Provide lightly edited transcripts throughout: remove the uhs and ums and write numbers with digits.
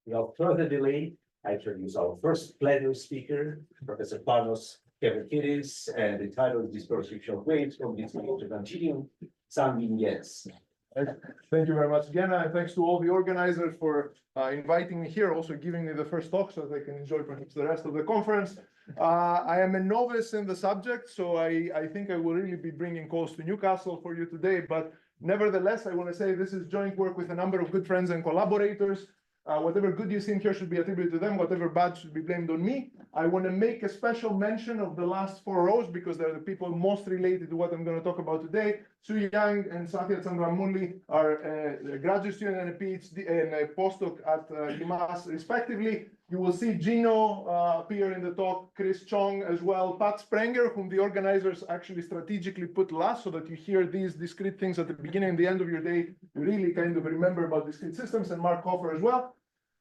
Without further delay, I introduce our first plenary speaker, Professor Panayotis Kevrekidis, and the title is Dispersive Waves from Discrete to Continuum, some vignettes. Thank you very much, Genna, and thanks to all the organizers for inviting me here, also giving me the first talk so that I can enjoy perhaps the rest of the conference. I am a novice in the subject, so I think I will really be bringing calls to Newcastle for you today, but nevertheless, I want to say this is joint work with a number of good friends and collaborators. Whatever good you see here should be attributed to them, whatever bad should be blamed on me. I want to make a special mention of the last 4 rows because they're the people most related to what I'm going to talk about today. Su Yang and Satya Chandramulli are a graduate student and a PhD and a postdoc at UMass respectively. You will see Gino appear in the talk, Chris Chong as well, Pat Sprenger, whom the organizers actually strategically put last so that you hear these discrete things at the beginning and the end of your day. You really kind of remember about discrete systems, and Mark Hofer as well.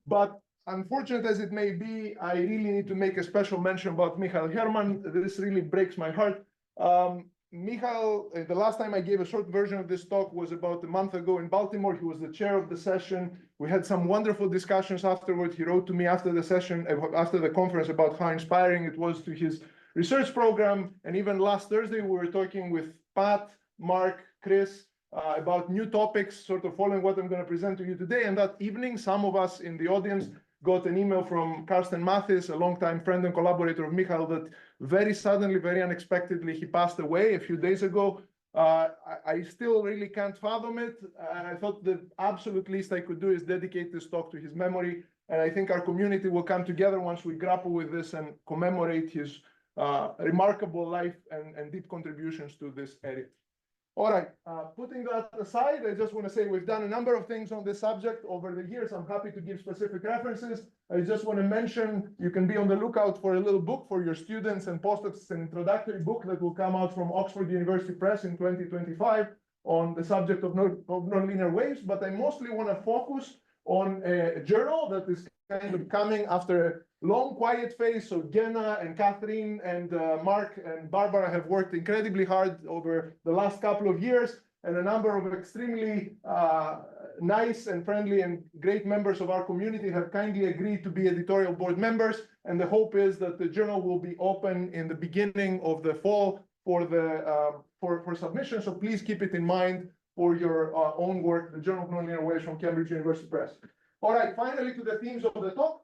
But unfortunate as it may be, I really need to make a special mention about Michael Herman. This really breaks my heart. Michael, the last time I gave a short version of this talk was about a month ago in Baltimore. He was the chair of the session. We had some wonderful discussions afterward. He wrote to me after the session, after the conference, about how inspiring it was to his research program. And even last Thursday, we were talking with Pat, Mark, Chris, about new topics, sort of following what I'm going to present to you today. And that evening, some of us in the audience got an email from Carsten Mathis, a longtime friend and collaborator of Michael, that very suddenly, very unexpectedly, he passed away a few days ago. I still really can't fathom it. I thought the absolute least I could do is dedicate this talk to his memory. And I think our community will come together once we grapple with this and commemorate his remarkable life and deep contributions to this area. All right, putting that aside, I just want to say we've done a number of things on this subject over the years. I'm happy to give specific references. I just want to mention you can be on the lookout for a little book for your students and postdocs, an introductory book that will come out from Oxford University Press in 2025 on the subject of nonlinear waves. But I mostly want to focus on a journal that is kind of coming after a long quiet phase. So Genna and Catherine and Mark and Barbara have worked incredibly hard over the last couple of years, and a number of extremely nice and friendly and great members of our community have kindly agreed to be editorial board members. And the hope is that the journal will be open in the beginning of the fall for submission. So please keep it in mind for your own work, the Journal of Nonlinear Waves from Cambridge University Press. All right, finally to the themes of the talk.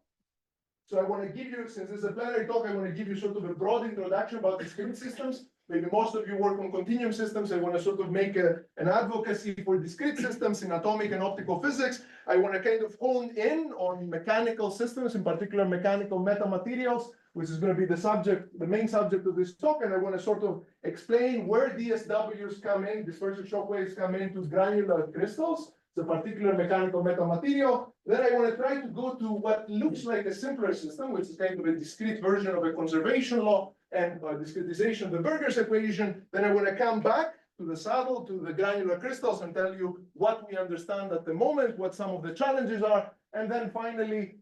So I want to give you, since this is a plenary talk, I want to give you sort of a broad introduction about discrete systems. Maybe most of you work on continuum systems. I want to sort of make an advocacy for discrete systems in atomic and optical physics. I want to kind of hone in on mechanical systems, in particular mechanical metamaterials, which is going to be the subject, the main subject of this talk. And I want to sort of explain where DSWs come in, dispersive shock waves come into granular crystals. It's a particular mechanical metamaterial. Then I want to try to go to what looks like a simpler system, which is kind of a discrete version of a conservation law and discretization of the Burgers equation. Then I want to come back to the saddle, to the granular crystals, and tell you what we understand at the moment, what some of the challenges are, and then finally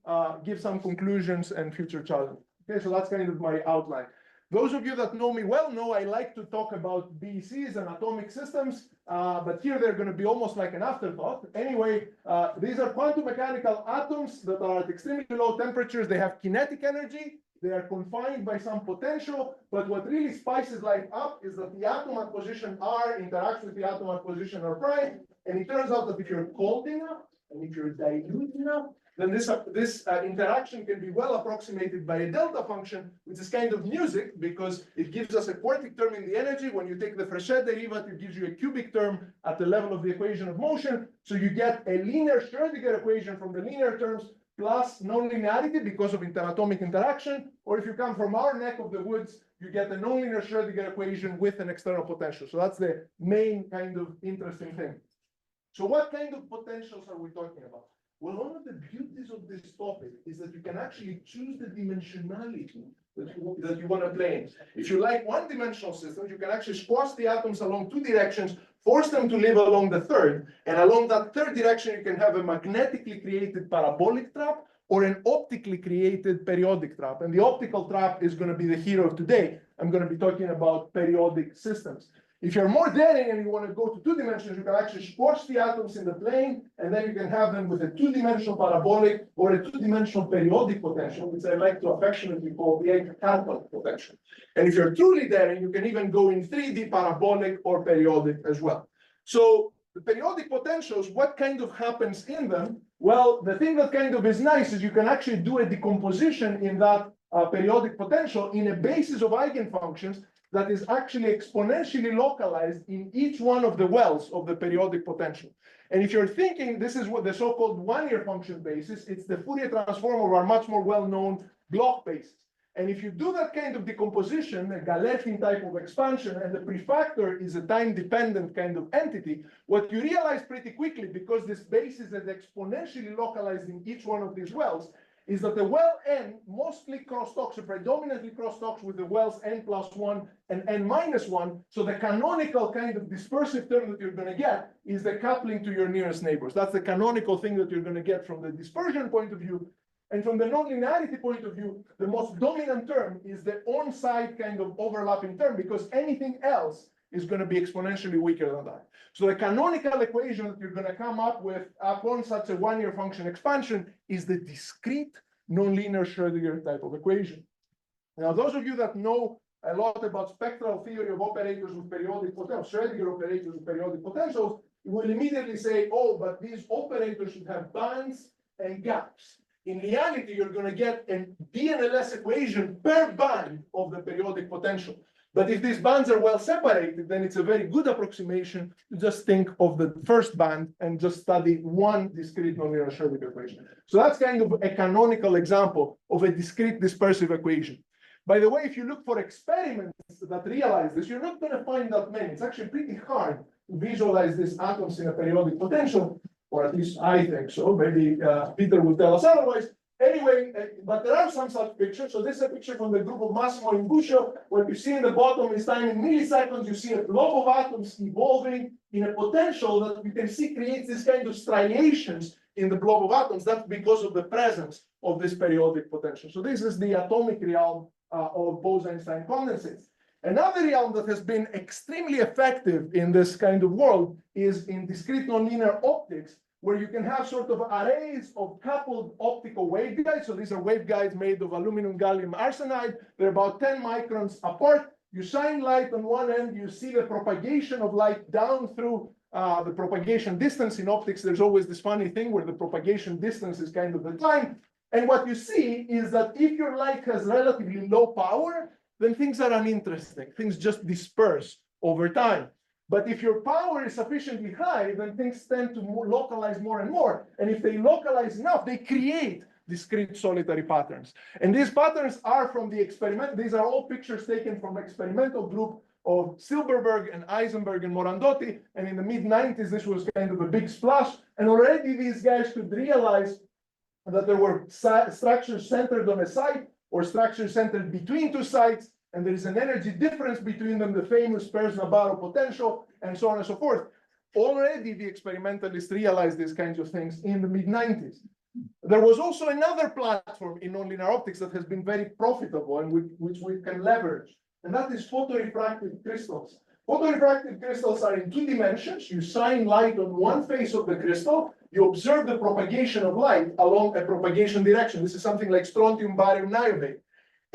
give some conclusions and future challenges. Okay, so that's kind of my outline. Those of you that know me well know I like to talk about BECs and atomic systems, but here they're going to be almost like an afterthought. Anyway, these are quantum mechanical atoms that are at extremely low temperatures. They have kinetic energy. They are confined by some potential, but what really spices life up is that the atom at position R interacts with the atom at position R prime, and it turns out that if you're cold enough and if you're dilute enough, then this interaction can be well approximated by a delta function, which is kind of music because it gives us a quartic term in the energy. When you take the Frechet derivative, it gives you a cubic term at the level of the equation of motion. So you get a linear Schrödinger equation from the linear terms plus nonlinearity because of interatomic interaction. Or if you come from our neck of the woods, you get a nonlinear Schrödinger equation with an external potential. So that's the main kind of interesting thing. So what kind of potentials are we talking about? Well, one of the beauties of this topic is that you can actually choose the dimensionality that you want to play in. If you like one-dimensional systems, you can actually squash the atoms along two directions, force them to live along the third, and along that third direction, you can have a magnetically created parabolic trap or an optically created periodic trap. And the optical trap is going to be the hero of today. I'm going to be talking about periodic systems. If you're more daring and you want to go to 2 dimensions, you can actually squash the atoms in the plane, and then you can have them with a 2-dimensional parabolic or a 2-dimensional periodic potential, which I like to affectionately call the eight-carbon potential. And if you're truly daring, you can even go in 3D parabolic or periodic as well. So the periodic potentials, what kind of happens in them? Well, the thing that kind of is nice is you can actually do a decomposition in that periodic potential in a basis of eigenfunctions that is actually exponentially localized in each one of the wells of the periodic potential. And if you're thinking this is what the so-called one-year function basis, it's the Fourier transform of our much more well-known block basis. And if you do that kind of decomposition, a Galerkin type of expansion, and the prefactor is a time-dependent kind of entity, what you realize pretty quickly, because this basis is exponentially localized in each one of these wells, is that the well n mostly crosstalks, or predominantly crosstalks with the wells n+1 and n-1. So the canonical kind of dispersive term that you're going to get is the coupling to your nearest neighbors. That's the canonical thing that you're going to get from the dispersion point of view. And from the nonlinearity point of view, the most dominant term is the on-side kind of overlapping term, because anything else is going to be exponentially weaker than that. So the canonical equation that you're going to come up with upon such a one-year function expansion is the discrete nonlinear Schrödinger type of equation. Now, those of you that know a lot about spectral theory of operators with periodic potentials, Schrödinger operators with periodic potentials, will immediately say, oh, but these operators should have bands and gaps. In reality, you're going to get a DNLS equation per band of the periodic potential. But if these bands are well separated, then it's a very good approximation to just think of the first band and just study one discrete nonlinear Schrödinger equation. So that's kind of a canonical example of a discrete dispersive equation. By the way, if you look for experiments that realize this, you're not going to find that many. It's actually pretty hard to visualize these atoms in a periodic potential, or at least I think so. Maybe Peter will tell us otherwise. Anyway, but there are some such pictures. So this is a picture from the group of Massimo and Buscio. What you see in the bottom is time in milliseconds. You see a blob of atoms evolving in a potential that you can see creates this kind of striations in the blob of atoms. That's because of the presence of this periodic potential. So this is the atomic realm of Bose-Einstein condensates. Another realm that has been extremely effective in this kind of world is in discrete nonlinear optics, where you can have sort of arrays of coupled optical waveguides. So these are waveguides made of aluminum gallium arsenide. They're about 10 microns apart. You shine light on one end, you see the propagation of light down through the propagation distance. In optics, there's always this funny thing where the propagation distance is kind of the time. And what you see is that if your light has relatively low power, then things are uninteresting. Things just disperse over time. But if your power is sufficiently high, then things tend to localize more and more. And if they localize enough, they create discrete solitary patterns. And these patterns are from the experiment. These are all pictures taken from experimental group of Silberberg and Eisenberg and Morandotti. And in the mid-90s, this was kind of a big splash. And already these guys could realize that there were structures centered on a site or structures centered between two sites. And there is an energy difference between them, the famous Peirce-Nabarro potential, and so on and so forth. Already the experimentalists realized these kinds of things in the mid-90s. There was also another platform in nonlinear optics that has been very profitable and which we can leverage, and that is photorefractive crystals. Photorefractive crystals are in 2 dimensions. You shine light on one face of the crystal, you observe the propagation of light along a propagation direction. This is something like strontium, barium, niobate.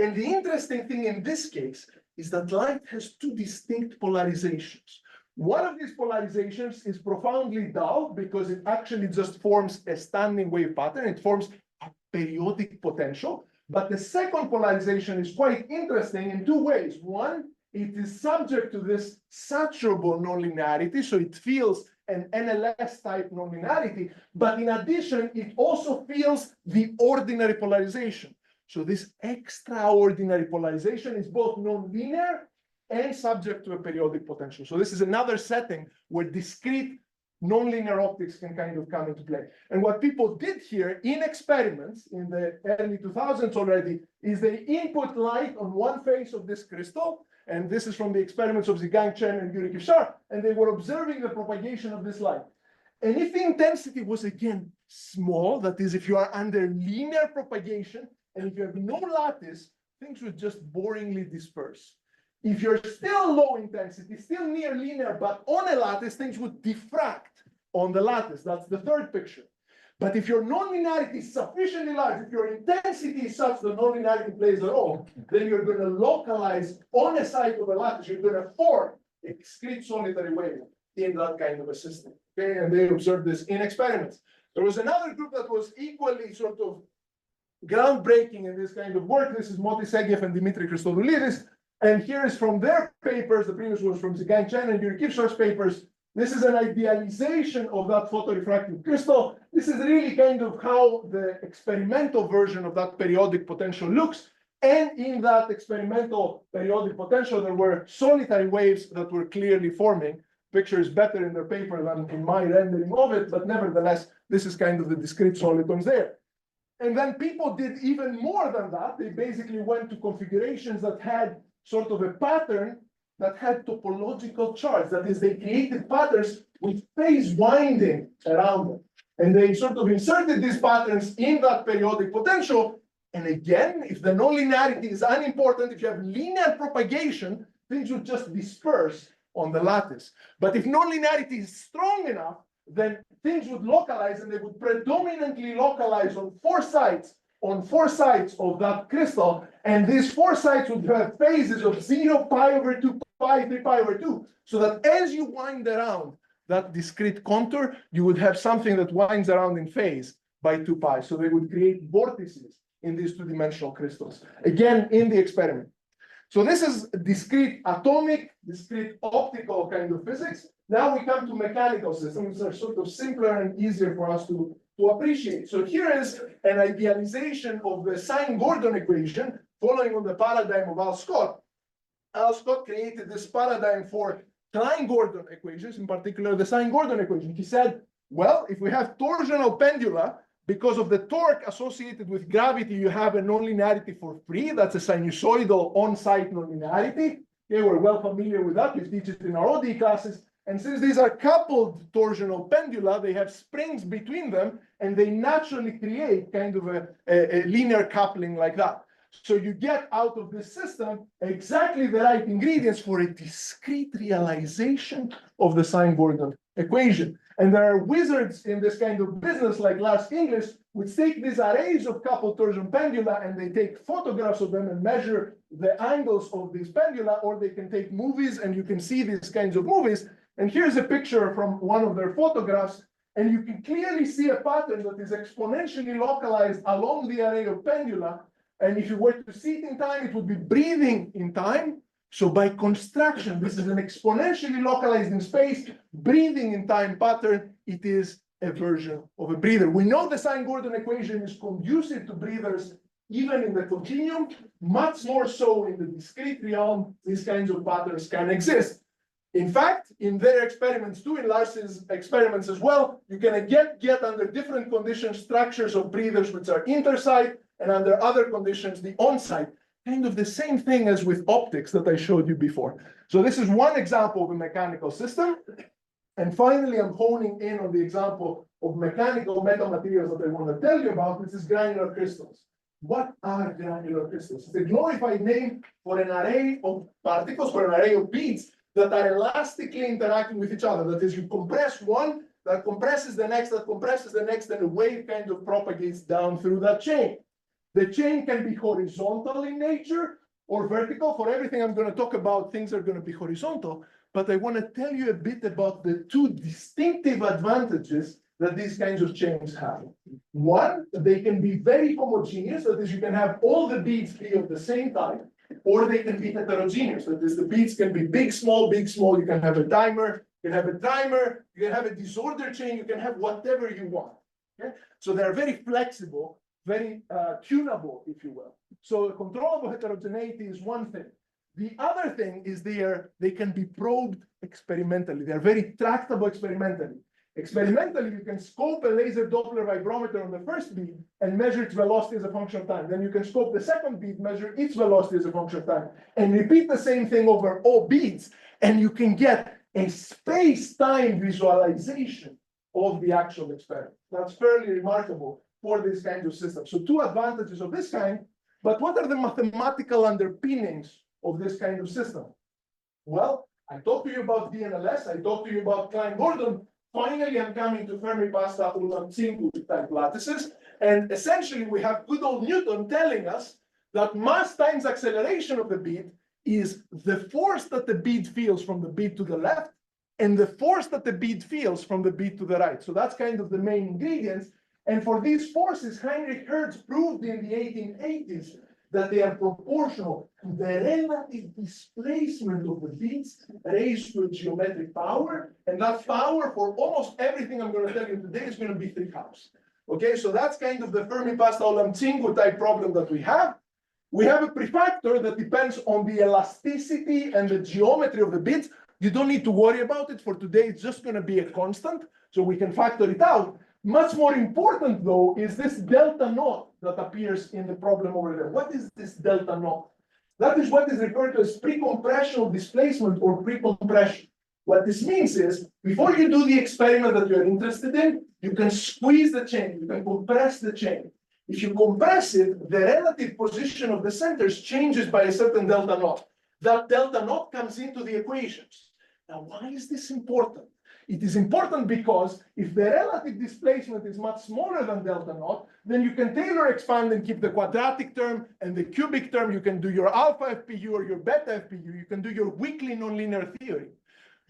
And the interesting thing in this case is that light has 2 distinct polarizations. One of these polarizations is profoundly dull because it actually just forms a standing wave pattern. It forms a periodic potential. But the second polarization is quite interesting in 2 ways. One, it is subject to this saturable nonlinearity, so it feels an NLS type nonlinearity. But in addition, it also feels the ordinary polarization. So this extraordinary polarization is both nonlinear and subject to a periodic potential. So this is another setting where discrete nonlinear optics can kind of come into play. And what people did here in experiments in the early 2000s already is they input light on one face of this crystal. And this is from the experiments of Zhigang Chen and Yuri Kivshar. And they were observing the propagation of this light. And if the intensity was again small, that is, if you are under linear propagation, and if you have no lattice, things would just boringly disperse. If you're still low intensity, still near linear, but on a lattice, things would diffract on the lattice. That's the third picture. But if your nonlinearity is sufficiently large, if your intensity is such that nonlinearity plays a role, then you're going to localize on a side of a lattice. You're going to form a discrete solitary wave in that kind of a system. Okay, and they observed this in experiments. There was another group that was equally sort of groundbreaking in this kind of work. This is Moti Segev and Dimitri Christodoulidis. And here is from their papers, the previous was from Zhigang Chen and Yuri Kivshar's papers. This is an idealization of that photorefractive crystal. This is really kind of how the experimental version of that periodic potential looks. And in that experimental periodic potential, there were solitary waves that were clearly forming. Picture is better in their paper than in my rendering of it, but nevertheless, this is kind of the discrete solitons there. And then people did even more than that. They basically went to configurations that had sort of a pattern that had topological charts. That is, they created patterns with phase winding around them. And they sort of inserted these patterns in that periodic potential. And again, if the nonlinearity is unimportant, if you have linear propagation, things would just disperse on the lattice. But if nonlinearity is strong enough, then things would localize, and they would predominantly localize on four sides of that crystal. And these four sides would have phases of 0, pi over 2, pi, 3 pi over 2. So that as you wind around that discrete contour, you would have something that winds around in phase by 2 pi. So they would create vortices in these two-dimensional crystals, again, in the experiment. So this is discrete atomic, discrete optical kind of physics. Now we come to mechanical systems that are sort of simpler and easier for us to appreciate. So here is an idealization of the Sine-Gordon equation following on the paradigm of Al Scott. Al Scott created this paradigm for Klein-Gordon equations, in particular the Sine-Gordon equation. He said, well, if we have torsional pendula, because of the torque associated with gravity, you have a nonlinearity for free. That's a sinusoidal on-site nonlinearity. Okay, we're well familiar with that. We teach it in our ODE classes. And since these are coupled torsional pendula, they have springs between them, and they naturally create kind of a linear coupling like that. So you get out of this system exactly the right ingredients for a discrete realization of the Sine-Gordon equation. And there are wizards in this kind of business like Lars English, which take these arrays of coupled torsion pendula and they take photographs of them and measure the angles of these pendula, or they can take movies and you can see these kinds of movies. And here's a picture from one of their photographs, and you can clearly see a pattern that is exponentially localized along the array of pendula. And if you were to see it in time, it would be breathing in time. So by construction, this is an exponentially localized in space, breathing in time pattern. It is a version of a breather. We know the Sine-Gordon equation is conducive to breathers even in the continuum, much more so in the discrete realm. These kinds of patterns can exist. In fact, in their experiments too, in Lars's experiments as well, you can get under different conditions structures of breathers which are intersite, and under other conditions, the on-site. Kind of the same thing as with optics that I showed you before. So this is one example of a mechanical system. And finally, I'm honing in on the example of mechanical metamaterials that I want to tell you about. This is granular crystals. What are granular crystals? It's a glorified name for an array of particles, for an array of beads that are elastically interacting with each other. That is, you compress one, that compresses the next, that compresses the next, and a wave kind of propagates down through that chain. The chain can be horizontal in nature or vertical. For everything I'm going to talk about, things are going to be horizontal. But I want to tell you a bit about the two distinctive advantages that these kinds of chains have. One, they can be very homogeneous. That is, you can have all the beads be of the same type, or they can be heterogeneous. That is, the beads can be big, small, big, small. You can have a dimer, you can have a trimer, you can have a disordered chain, you can have whatever you want. Okay? So they're very flexible, very tunable, if you will. So controllable heterogeneity is one thing. The other thing is they can be probed experimentally. They're very tractable experimentally. Experimentally, you can scope a laser Doppler vibrometer on the first bead and measure its velocity as a function of time. Then you can scope the second bead, measure its velocity as a function of time, and repeat the same thing over all beads, and you can get a space-time visualization of the actual experiment. That's fairly remarkable for these kinds of systems. So two advantages of this kind, but what are the mathematical underpinnings of this kind of system? Well, I talked to you about DNLS, I talked to you about Klein-Gordon. Finally, I'm coming to Fermi-Pasta Ulam-Tsingul type lattices. And essentially, we have good old Newton telling us that mass times acceleration of the bead is the force that the bead feels from the bead to the left and the force that the bead feels from the bead to the right. So that's kind of the main ingredients. And for these forces, Heinrich Hertz proved in the 1880s that they are proportional to the relative displacement of the beads raised to a geometric power. And that power for almost everything I'm going to tell you today is going to be 3 halves. Okay, so that's kind of the Fermi-Pasta Ulam-Tsingul type problem that we have. We have a prefactor that depends on the elasticity and the geometry of the beads. You don't need to worry about it. For today, it's just going to be a constant, so we can factor it out. Much more important, though, is this delta naught that appears in the problem over there. What is this delta naught? That is what is referred to as precompressional displacement or precompression. What this means is, before you do the experiment that you're interested in, you can squeeze the chain, you can compress the chain. If you compress it, the relative position of the centers changes by a certain delta naught. That delta naught comes into the equations. Now, why is this important? It is important because if the relative displacement is much smaller than delta naught, then you can Taylor expand and keep the quadratic term and the cubic term. You can do your alpha FPU or your beta FPU. You can do your weakly nonlinear theory.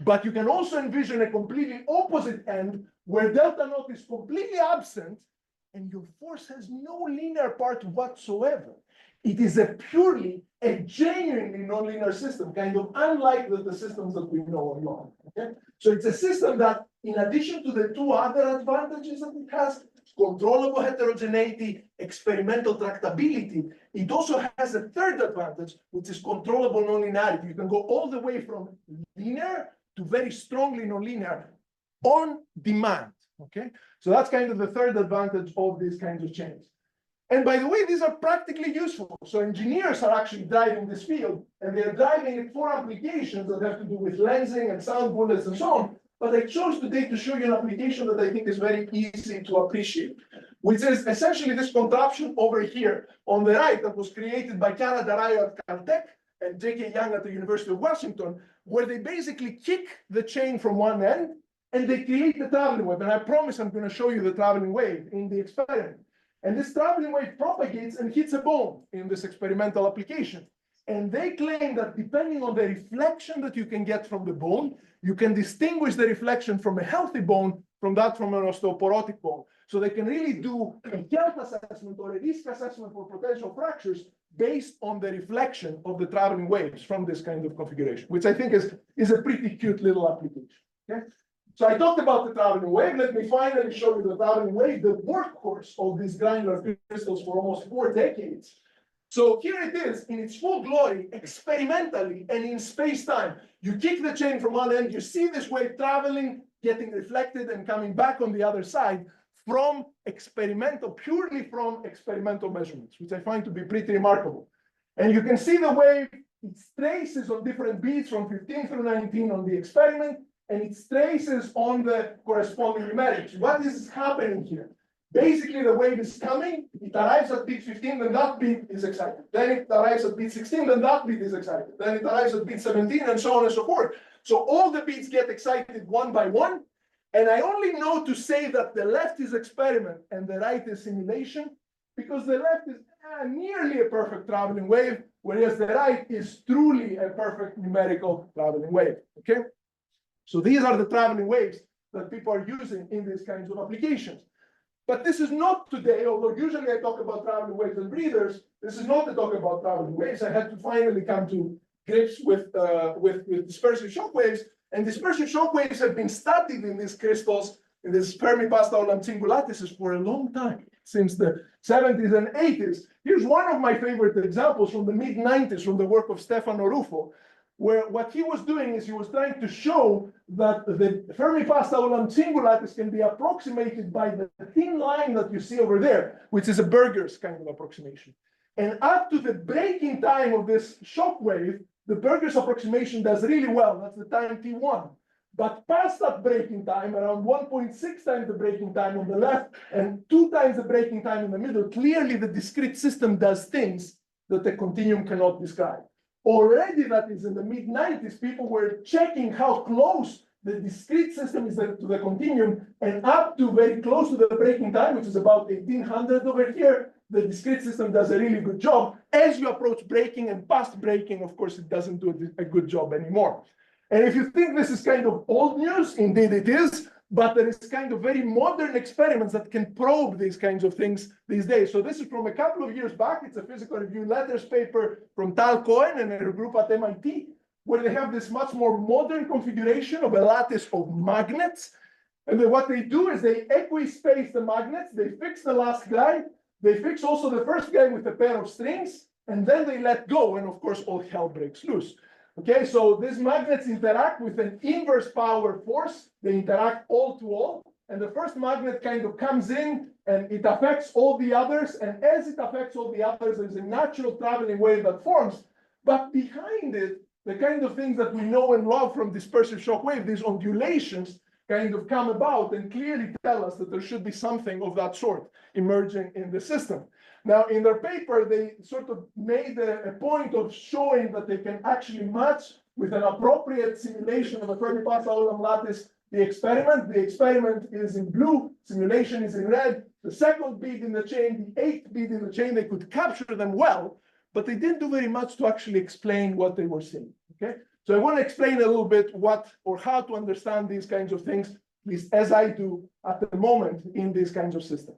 But you can also envision a completely opposite end where delta naught is completely absent and your force has no linear part whatsoever. It is a genuinely nonlinear system, kind of unlike the systems that we know on law. Okay? So it's a system that, in addition to the 2 other advantages that it has, controllable heterogeneity, experimental tractability, it also has a third advantage, which is controllable nonlinearity. You can go all the way from linear to very strongly nonlinear on demand. Okay, so that's kind of the third advantage of these kinds of chains. And by the way, these are practically useful. So engineers are actually driving this field, and they're driving it for applications that have to do with lensing and sound bullets and so on. But I chose today to show you an application that I think is very easy to appreciate, which is essentially this contraption over here on the right that was created by Cara D'Araio at Caltech and J.K. Young at the University of Washington, where they basically kick the chain from one end and they create the traveling wave. And I promise I'm going to show you the traveling wave in the experiment. And this traveling wave propagates and hits a bone in this experimental application. And they claim that depending on the reflection that you can get from the bone, you can distinguish the reflection from a healthy bone from that from an osteoporotic bone. So they can really do a health assessment or a risk assessment for potential fractures based on the reflection of the traveling waves from this kind of configuration, which I think is a pretty cute little application. Okay? So I talked about the traveling wave. Let me finally show you the traveling wave, the workhorse of these granular crystals for almost 4 decades. So here it is in its full glory, experimentally and in space-time. You kick the chain from one end, you see this wave traveling, getting reflected and coming back on the other side from purely from experimental measurements, which I find to be pretty remarkable. And you can see the wave, its traces on different beats from 15 through 19 on the experiment, and its traces on the corresponding numerics. What is happening here? Basically, the wave is coming, it arrives at beat 15, then that beat is excited. Then it arrives at beat 16, then that beat is excited. Then it arrives at beat 17, and so on and so forth. So all the beats get excited one by one, and I only know to say that the left is experiment and the right is simulation, because the left is nearly a perfect traveling wave, whereas the right is truly a perfect numerical traveling wave, okay? So these are the traveling waves that people are using in these kinds of applications. But this is not today, although usually I talk about traveling waves and breathers. This is not to talk about traveling waves. I had to finally come to grips with dispersive shock waves. And dispersive shock waves have been studied in these crystals, in these Fermi-Pasta Ulam-Tsingul lattices for a long time, since the 70s and 80s. Here's one of my favorite examples from the mid-90s from the work of Stefano Ruffo, where what he was doing is he was trying to show that the Fermi-Pasta Ulam-Tsingul lattice can be approximated by the thin line that you see over there, which is a Burgers kind of approximation. And up to the breaking time of this shock wave, the Burgers approximation does really well. That's the time t1. But past that breaking time, around 1.6 times the breaking time on the left and 2 times the breaking time in the middle, clearly the discrete system does things that the continuum cannot describe. already that is in the mid-90s, people were checking how close the discrete system is to the continuum, and up to very close to the breaking time, which is about 1800 over here, the discrete system does a really good job. As you approach breaking and past breaking, of course, it doesn't do a good job anymore. And if you think this is kind of old news, indeed it is, but there is kind of very modern experiments that can probe these kinds of things these days. So this is from a couple of years back. It's a physical review letters paper from Tal Cohen and a group at MIT, where they have this much more modern configuration of a lattice of magnets. And then what they do is they equi-space the magnets, they fix the last guy, they fix also the first guy with a pair of strings, and then they let go, and of course all hell breaks loose. Okay, so these magnets interact with an inverse power force. They interact all to all, and the first magnet kind of comes in and it affects all the others, and as it affects all the others, there's a natural traveling wave that forms. But behind it, the kind of things that we know and love from dispersive shock wave, these ondulations, kind of come about and clearly tell us that there should be something of that sort emerging in the system. Now, in their paper, they sort of made a point of showing that they can actually match with an appropriate simulation of a Fermi-Pascal lattice the experiment. The experiment is in blue, simulation is in red. The second bead in the chain, the eighth bead in the chain, they could capture them well, but they didn't do very much to actually explain what they were seeing. Okay, so I want to explain a little bit what or how to understand these kinds of things, at least as I do at the moment in these kinds of systems.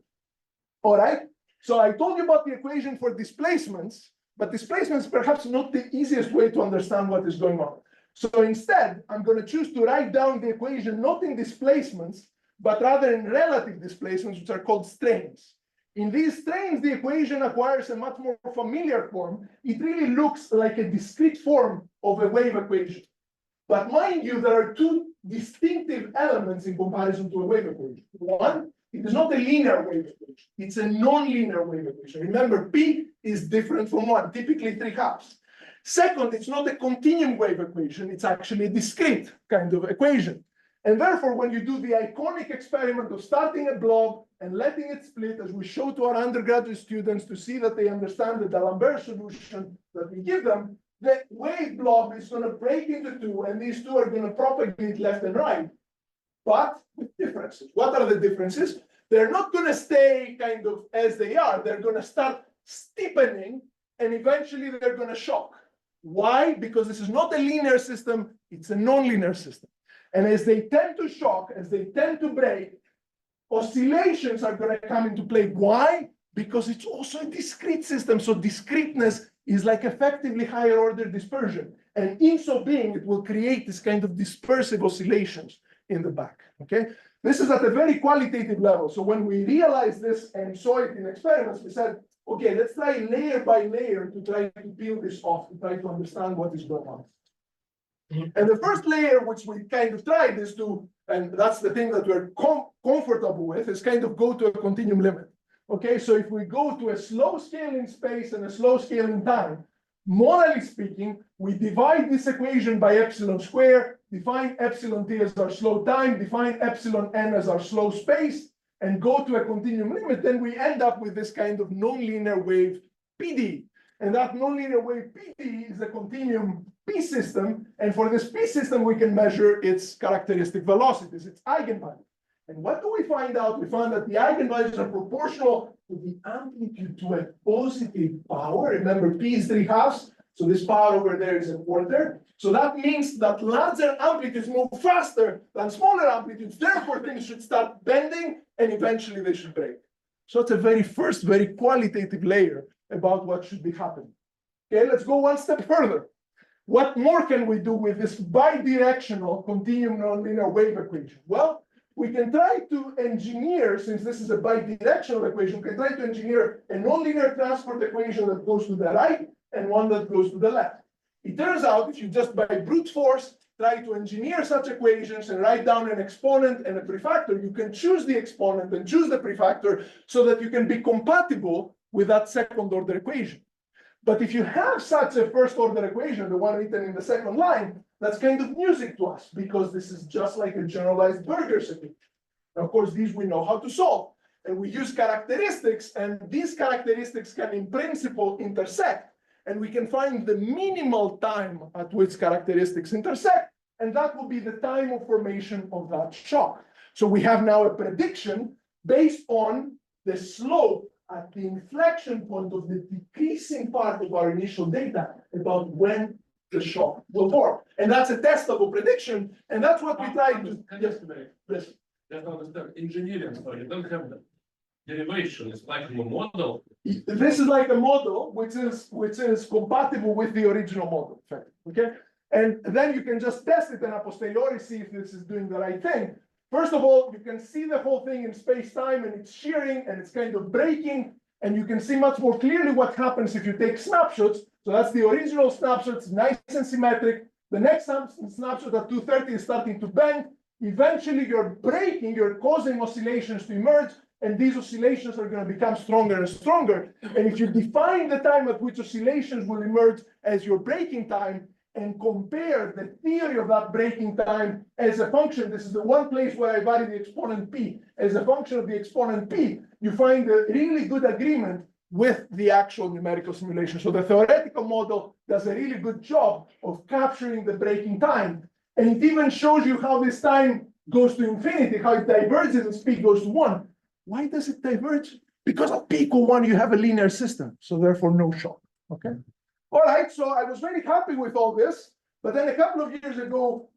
All right, so I told you about the equation for displacements, but displacements perhaps not the easiest way to understand what is going on. So instead, I'm going to choose to write down the equation not in displacements, but rather in relative displacements, which are called strains. In these strains, the equation acquires a much more familiar form. It really looks like a discrete form of a wave equation. But mind you, there are two distinctive elements in comparison to a wave equation. One, it is not a linear wave equation. It's a nonlinear wave equation. Remember, P is different from 1, typically 3/2. Second, it's not a continuum wave equation. It's actually a discrete kind of equation. And therefore, when you do the iconic experiment of starting a blob and letting it split, as we show to our undergraduate students to see that they understand the D'Alembert solution that we give them, the wave blob is going to break into two, and these two are going to propagate left and right, but with differences. What are the differences? They're not going to stay kind of as they are. They're going to start steepening, and eventually they're going to shock. Why? Because this is not a linear system, it's a nonlinear system. And as they tend to shock, as they tend to break, oscillations are going to come into play. Why? Because it's also a discrete system. So discreteness is like effectively higher order dispersion. And in so being, it will create this kind of dispersive oscillations in the back. Okay? This is at a very qualitative level. So when we realized this and saw it in experiments, we said, okay, let's try layer by layer to try to peel this off, to try to understand what is going on. And the first layer, which we kind of tried, is to, and that's the thing that we're comfortable with, is kind of go to a continuum limit. Okay, so if we go to a slow scaling space and a slow scaling time, morally speaking, we divide this equation by epsilon square, define epsilon t as our slow time, define epsilon n as our slow space, and go to a continuum limit, then we end up with this kind of nonlinear wave PD. And that nonlinear wave PD is a continuum P system. And for this P system, we can measure its characteristic velocities, its eigenvalues. And what do we find out? We find that the eigenvalues are proportional to the amplitude to a positive power. Remember, P is 3/2, so this power over there is a quarter. So that means that larger amplitudes move faster than smaller amplitudes. Therefore, things should start bending, and eventually they should break. So it's a very first, very qualitative layer about what should be happening. Okay, let's go one step further. What more can we do with this bi-directional continuum nonlinear wave equation? Well, we can try to engineer, since this is a bi-directional equation, we can try to engineer a nonlinear transport equation that goes to the right and one that goes to the left. It turns out if you just by brute force try to engineer such equations and write down an exponent and a prefactor, you can choose the exponent and choose the prefactor so that you can be compatible with that second order equation. But if you have such a first order equation, the one written in the second line, that's kind of music to us because this is just like a generalized Burgers equation. Of course, these we know how to solve. And we use characteristics, and these characteristics can in principle intersect. and we can find the minimal time at which characteristics intersect, and that will be the time of formation of that shock. So we have now a prediction based on the slope at the inflection point of the decreasing part of our initial data about when the shock will form. And that's a testable prediction, and that's what we try to. Yes, yes. Just understand, engineering, so you don't have the derivation, it's like a model. This is like a model which is compatible with the original model, in fact, okay? And then you can just test it and a posteriori see if this is doing the right thing. First of all, you can see the whole thing in space-time, and it's shearing and it's kind of breaking, and you can see much more clearly what happens if you take snapshots. So that's the original snapshots, nice and symmetric. The next snapshot at 230 is starting to bend. Eventually you're breaking, you're causing oscillations to emerge, and these oscillations are going to become stronger and stronger. And if you define the time at which oscillations will emerge as your breaking time, and compare the theory of that breaking time as a function, this is the one place where I vary the exponent p, as a function of the exponent p, you find a really good agreement with the actual numerical simulation. So the theoretical model does a really good job of capturing the breaking time. And it even shows you how this time goes to infinity, how it diverges as p goes to 1. Why does it diverge? Because at p equal 1, you have a linear system, so therefore no shock, okay? All right, so I was very happy with all this, but then a couple of years ago,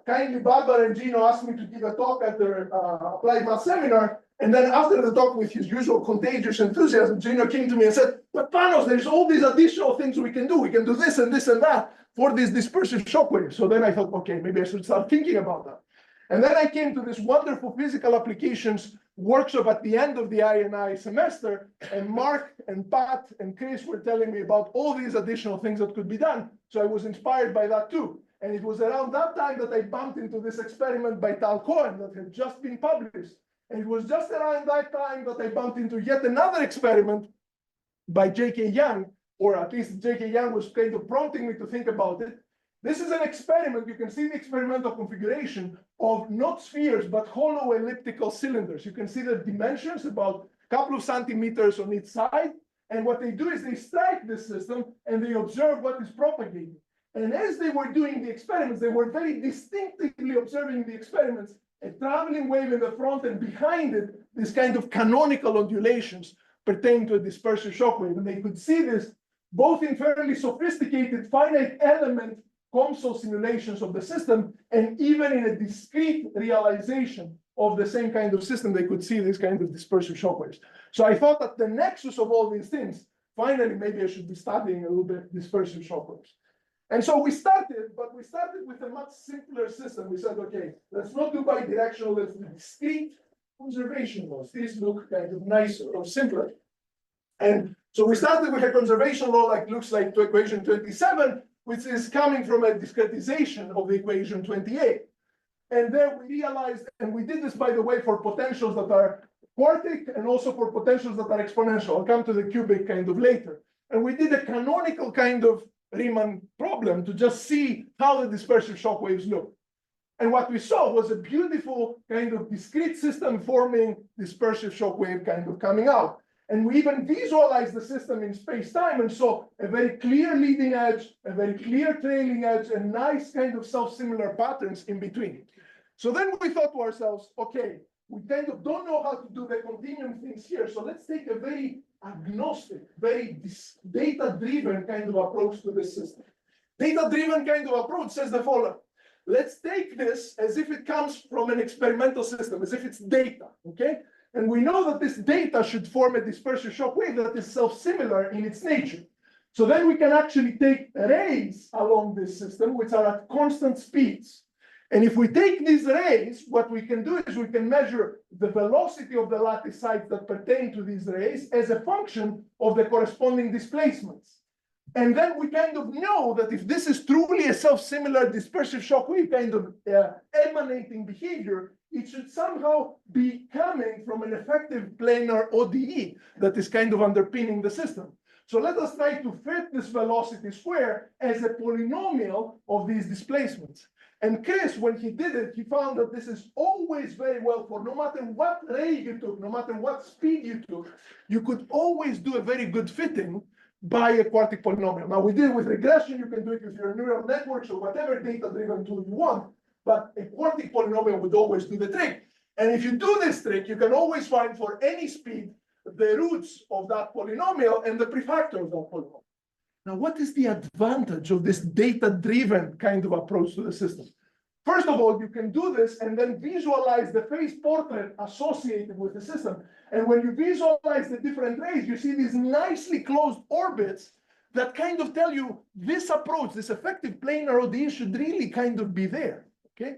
kindly Barbara and Gino asked me to give a talk at their applied math seminar, and then after the talk with his usual contagious enthusiasm, Gino came to me and said, but Panos, there's all these additional things we can do. We can do this and this and that for this dispersive shockwave. So then I thought, okay, maybe I should start thinking about that. And then I came to this wonderful physical applications workshop at the end of the I&I semester, and Mark and Pat and Chris were telling me about all these additional things that could be done. So I was inspired by that too. And it was around that time that I bumped into this experiment by Tal Cohen that had just been published. And it was just around that time that I bumped into yet another experiment by J.K. Young, or at least J.K. Young was kind of prompting me to think about it. This is an experiment, you can see the experimental configuration of not spheres, but hollow elliptical cylinders. You can see the dimensions, about a couple of centimeters on each side. And what they do is they strike this system and they observe what is propagating. And as they were doing the experiments, they were very distinctively observing the experiments, a traveling wave in the front and behind it, this kind of canonical ondulations pertaining to a dispersive shock wave. And they could see this both in fairly sophisticated finite element COMSOL simulations of the system, and even in a discrete realization of the same kind of system, they could see this kind of dispersive shock waves. So I thought that the nexus of all these things, finally, maybe I should be studying a little bit dispersive shock waves. And so we started, but we started with a much simpler system. We said, okay, let's not do bi-directional, let's do discrete conservation laws. These look kind of nicer or simpler. And so we started with a conservation law like looks like to equation 27, which is coming from a discretization of the equation 28. And then we realized, and we did this, by the way, for potentials that are quartic and also for potentials that are exponential. I'll come to the cubic kind of later. And we did a canonical kind of Riemann problem to just see how the dispersive shock waves look. And what we saw was a beautiful kind of discrete system forming dispersive shock wave kind of coming out. And we even visualized the system in space-time and saw a very clear leading edge, a very clear trailing edge, and nice kind of self-similar patterns in between. So then we thought to ourselves, okay, we kind of don't know how to do the continuum things here, so let's take a very agnostic, very data-driven kind of approach to this system. Data-driven kind of approach says the following. Let's take this as if it comes from an experimental system, as if it's data, okay? And we know that this data should form a dispersive shock wave that is self-similar in its nature. So then we can actually take rays along this system, which are at constant speeds. And if we take these rays, what we can do is we can measure the velocity of the lattice sites that pertain to these rays as a function of the corresponding displacements. And then we kind of know that if this is truly a self-similar dispersive shock wave kind of emanating behavior, it should somehow be coming from an effective planar ODE that is kind of underpinning the system. So let us try to fit this velocity square as a polynomial of these displacements. And Chris, when he did it, he found that this is always very well for no matter what ray you took, no matter what speed you took, you could always do a very good fitting by a quartic polynomial. Now we did it with regression, you can do it with your neural networks or whatever data-driven tool you want, but a quartic polynomial would always do the trick. And if you do this trick, you can always find for any speed the roots of that polynomial and the prefactor of that polynomial. Now, what is the advantage of this data-driven kind of approach to the system? First of all, you can do this and then visualize the phase portrait associated with the system. And when you visualize the different rays, you see these nicely closed orbits that kind of tell you this approach, this effective planar ODE should really kind of be there, okay?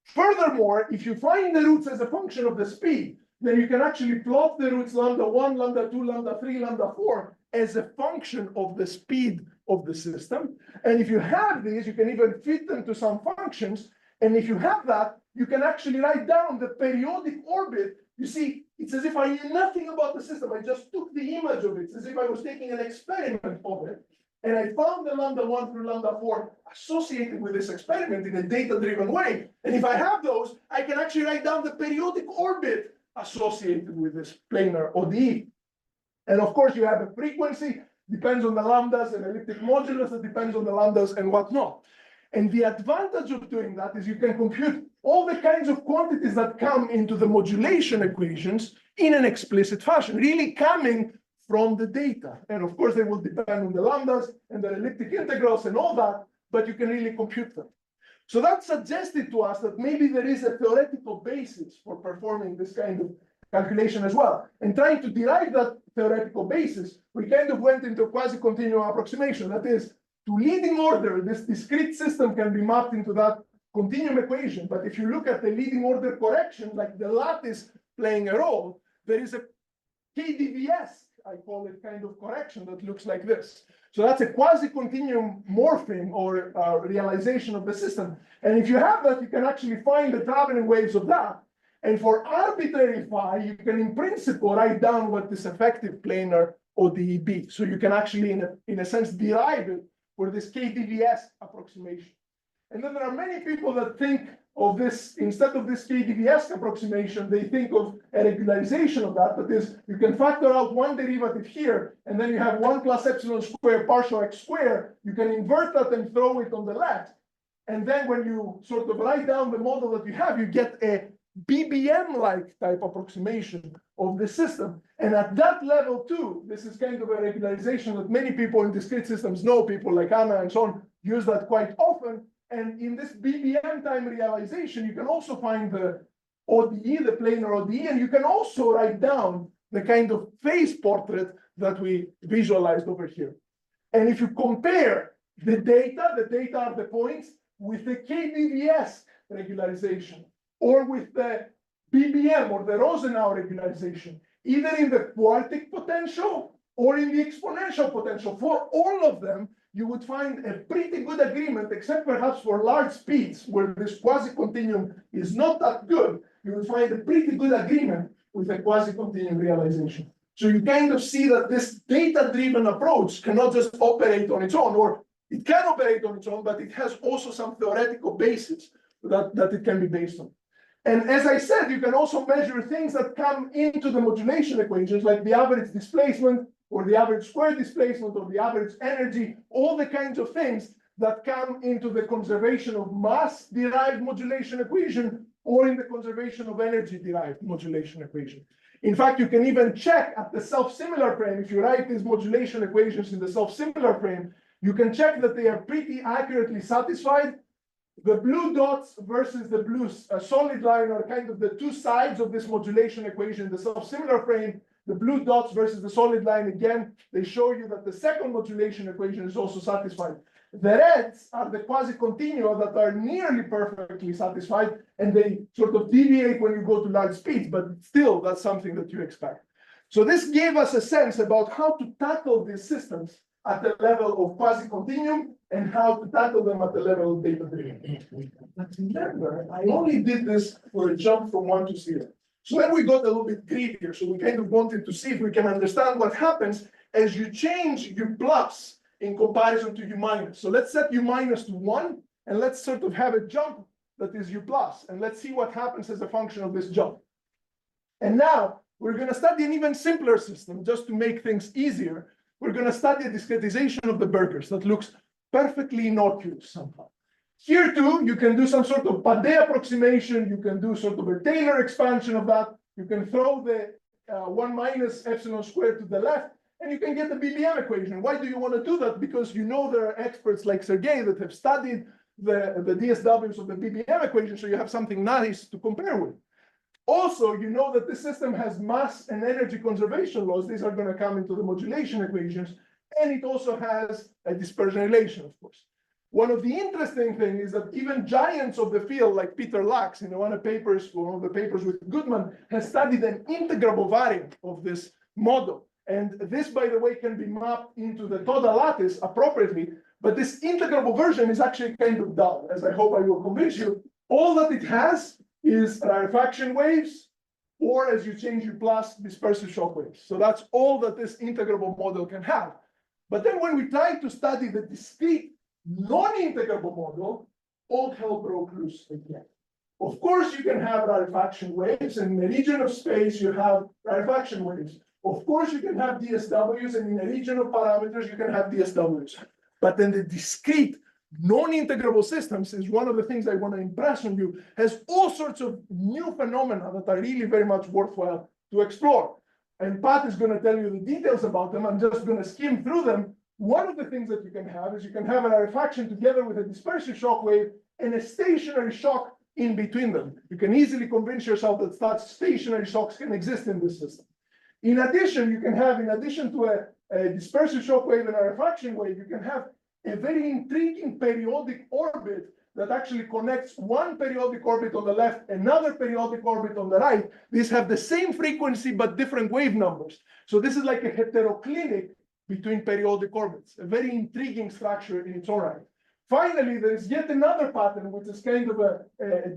Furthermore, if you find the roots as a function of the speed, then you can actually plot the roots lambda 1, lambda 2, lambda 3, lambda 4 as a function of the speed of the system. And if you have these, you can even fit them to some functions. And if you have that, you can actually write down the periodic orbit. You see, it's as if I knew nothing about the system. I just took the image of it. It's as if I was taking an experiment of it. And I found the lambda 1 through lambda 4 associated with this experiment in a data-driven way. And if I have those, I can actually write down the periodic orbit associated with this planar ODE. And of course, you have a frequency, depends on the lambdas, and elliptic modulus that depends on the lambdas and whatnot. And the advantage of doing that is you can compute all the kinds of quantities that come into the modulation equations in an explicit fashion, really coming from the data. And of course, they will depend on the lambdas and the elliptic integrals and all that, but you can really compute them. So that suggested to us that maybe there is a theoretical basis for performing this kind of calculation as well. And trying to derive that theoretical basis, we kind of went into a quasi-continuum approximation. That is, to leading order, this discrete system can be mapped into that continuum equation. But if you look at the leading order correction, like the lattice playing a role, there is a KDVS, I call it, kind of correction that looks like this. So that's a quasi-continuum morphing or realization of the system. And if you have that, you can actually find the traveling waves of that. And for arbitrary phi, you can in principle write down what this effective planar ODE be. So you can actually, in a sense, derive it for this KDVS approximation. And then there are many people that think of this, instead of this KDVS approximation, they think of a regularization of that. That is, you can factor out one derivative here, and then you have 1 plus epsilon squared partial x squared. You can invert that and throw it on the left. And then when you sort of write down the model that you have, you get a BBM-like type approximation of the system. And at that level too, this is kind of a regularization that many people in discrete systems know, people like Anna and so on, use that quite often. And in this BBM time realization, you can also find the ODE, the planar ODE, and you can also write down the kind of phase portrait that we visualized over here. And if you compare the data are the points, with the KDVS regularization, or with the BBM or the Rosenau regularization, either in the quartic potential or in the exponential potential, for all of them, you would find a pretty good agreement, except perhaps for large speeds where this quasi-continuum is not that good, you would find a pretty good agreement with a quasi-continuum realization. So you kind of see that this data-driven approach cannot just operate on its own, or it can operate on its own, but it has also some theoretical basis that it can be based on. And as I said, you can also measure things that come into the modulation equations, like the average displacement, or the average square displacement, or the average energy, all the kinds of things that come into the conservation of mass-derived modulation equation, or in the conservation of energy-derived modulation equation. In fact, you can even check at the self-similar frame. If you write these modulation equations in the self-similar frame, you can check that they are pretty accurately satisfied. The blue dots versus the blue solid line are kind of the two sides of this modulation equation, the self-similar frame. The blue dots versus the solid line, again, they show you that the second modulation equation is also satisfied. The reds are the quasi-continua that are nearly perfectly satisfied, and they sort of deviate when you go to large speeds, but still, that's something that you expect. So this gave us a sense about how to tackle these systems at the level of quasi-continuum and how to tackle them at the level of data-driven. But remember, I only did this for a jump from 1 to 0. So then we got a little bit greedier. So we kind of wanted to see if we can understand what happens as you change U plus in comparison to U minus. So let's set U minus to 1, and let's sort of have a jump that is U plus, and let's see what happens as a function of this jump. And now we're going to study an even simpler system just to make things easier. we're going to study a discretization of the Burgers that looks perfectly innocuous somehow. Here too, you can do some sort of Padé approximation. You can do sort of a Taylor expansion of that. You can throw the 1 minus epsilon squared to the left, and you can get the BBM equation. Why do you want to do that? Because you know there are experts like Sergey that have studied the DSWs of the BBM equation, so you have something nice to compare with. Also, you know that this system has mass and energy conservation laws. These are going to come into the modulation equations, and it also has a dispersion relation, of course. One of the interesting things is that even giants of the field, like Peter Lacks, in one of the papers with Goodman, has studied an integrable variant of this model. And this, by the way, can be mapped into the Toda lattice appropriately. But this integrable version is actually kind of dull, as I hope I will convince you. All that it has is rarefaction waves, or as you change your plus, dispersive shock waves. So that's all that this integrable model can have. But then when we try to study the discrete non-integrable model, all hell broke loose again. Of course, you can have rarefaction waves, and in a region of space, you have rarefaction waves. Of course, you can have DSWs, and in a region of parameters, you can have DSWs. But then the discrete non-integrable systems is one of the things I want to impress on you, has all sorts of new phenomena that are really very much worthwhile to explore. And Pat is going to tell you the details about them. I'm just going to skim through them. One of the things that you can have is you can have a rarefaction together with a dispersive shock wave and a stationary shock in between them. You can easily convince yourself that such stationary shocks can exist in this system. In addition, you can have, in addition to a dispersive shock wave and a rarefaction wave, you can have a very intriguing periodic orbit that actually connects one periodic orbit on the left, another periodic orbit on the right. These have the same frequency, but different wave numbers. So this is like a heteroclinic between periodic orbits, a very intriguing structure in its own right. Finally, there is yet another pattern, which is kind of a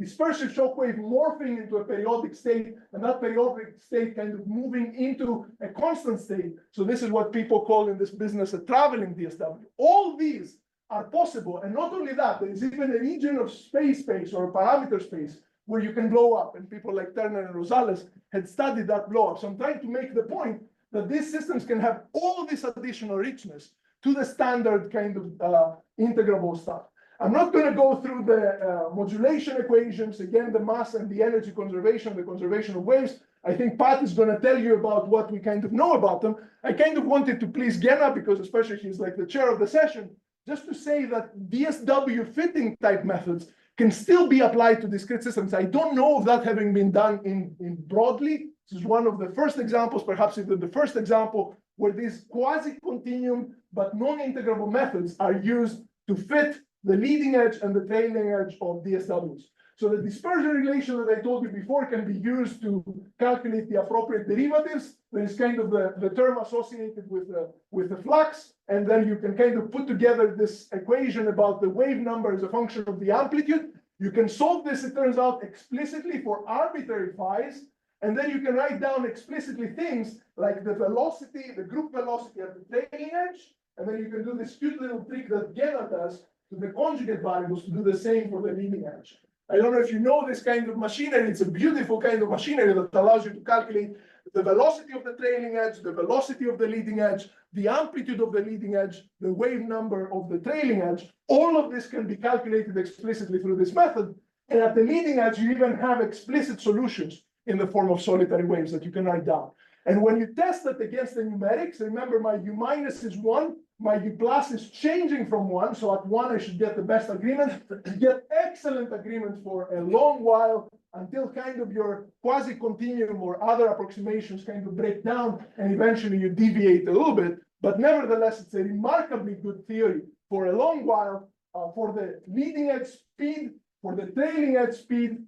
dispersive shock wave morphing into a periodic state, and that periodic state kind of moving into a constant state. So this is what people call in this business a traveling DSW. All these are possible, and not only that, there is even a region of space or a parameter space where you can blow up, and people like Turner and Rosales had studied that blow up. So I'm trying to make the point that these systems can have all this additional richness to the standard kind of integrable stuff. I'm not going to go through the modulation equations, again, the mass and the energy conservation, the conservation of waves. I think Pat is going to tell you about what we kind of know about them. I kind of wanted to please Gena, because especially he's like the chair of the session, just to say that DSW fitting type methods can still be applied to discrete systems. I don't know of that having been done in broadly. This is one of the first examples, perhaps even the first example, where these quasi-continuum but non-integrable methods are used to fit the leading edge and the trailing edge of DSWs. So the dispersion relation that I told you before can be used to calculate the appropriate derivatives. There is kind of the term associated with the flux, and then you can kind of put together this equation about the wave number as a function of the amplitude. You can solve this, it turns out, explicitly for arbitrary phi's, and then you can write down explicitly things like the velocity, the group velocity at the trailing edge, and then you can do this cute little trick that Gena does to the conjugate variables to do the same for the leading edge. I don't know if you know this kind of machinery. It's a beautiful kind of machinery that allows you to calculate the velocity of the trailing edge, the velocity of the leading edge, the amplitude of the leading edge, the wave number of the trailing edge. All of this can be calculated explicitly through this method. And at the leading edge, you even have explicit solutions in the form of solitary waves that you can write down. And when you test that against the numerics, remember my U minus is 1, my U plus is changing from 1, so at 1 I should get the best agreement. You get excellent agreement for a long while until kind of your quasi-continuum or other approximations kind of break down, and eventually you deviate a little bit. But nevertheless, it's a remarkably good theory for a long while, for the leading edge speed, for the trailing edge speed,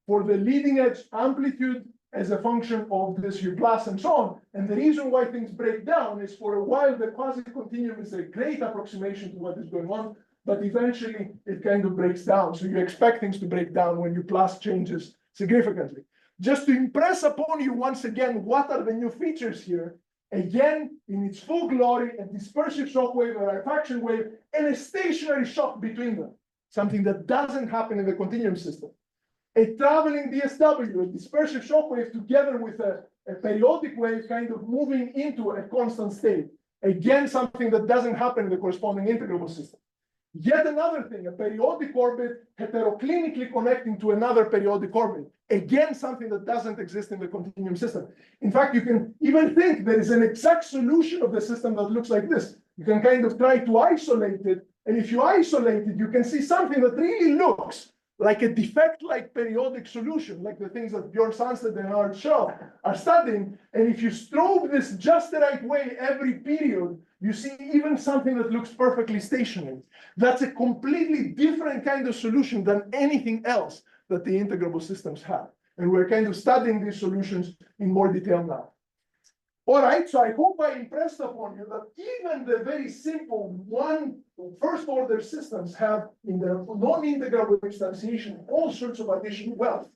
for the leading edge amplitude as a function of this U plus and so on. And the reason why things break down is for a while the quasi-continuum is a great approximation to what is going on, but eventually it kind of breaks down. So you expect things to break down when U plus changes significantly. Just to impress upon you once again, what are the new features here? Again, in its full glory, a dispersive shock wave, a rarefaction wave, and a stationary shock between them, something that doesn't happen in the continuum system. A traveling DSW, a dispersive shock wave, together with a periodic wave kind of moving into a constant state. Again, something that doesn't happen in the corresponding integrable system. Yet another thing, a periodic orbit heteroclinically connecting to another periodic orbit. Again, something that doesn't exist in the continuum system. In fact, you can even think there is an exact solution of the system that looks like this. You can kind of try to isolate it. And if you isolate it, you can see something that really looks like a defect-like periodic solution, like the things that Bjorn Sandstedt and Art Shaw are studying. And if you strobe this just the right way every period, you see even something that looks perfectly stationary. That's a completely different kind of solution than anything else that the integrable systems have. And we're kind of studying these solutions in more detail now. All right, so I hope I impressed upon you that even the very simple first order systems have in their non-integrable instantiation all sorts of additional wealth.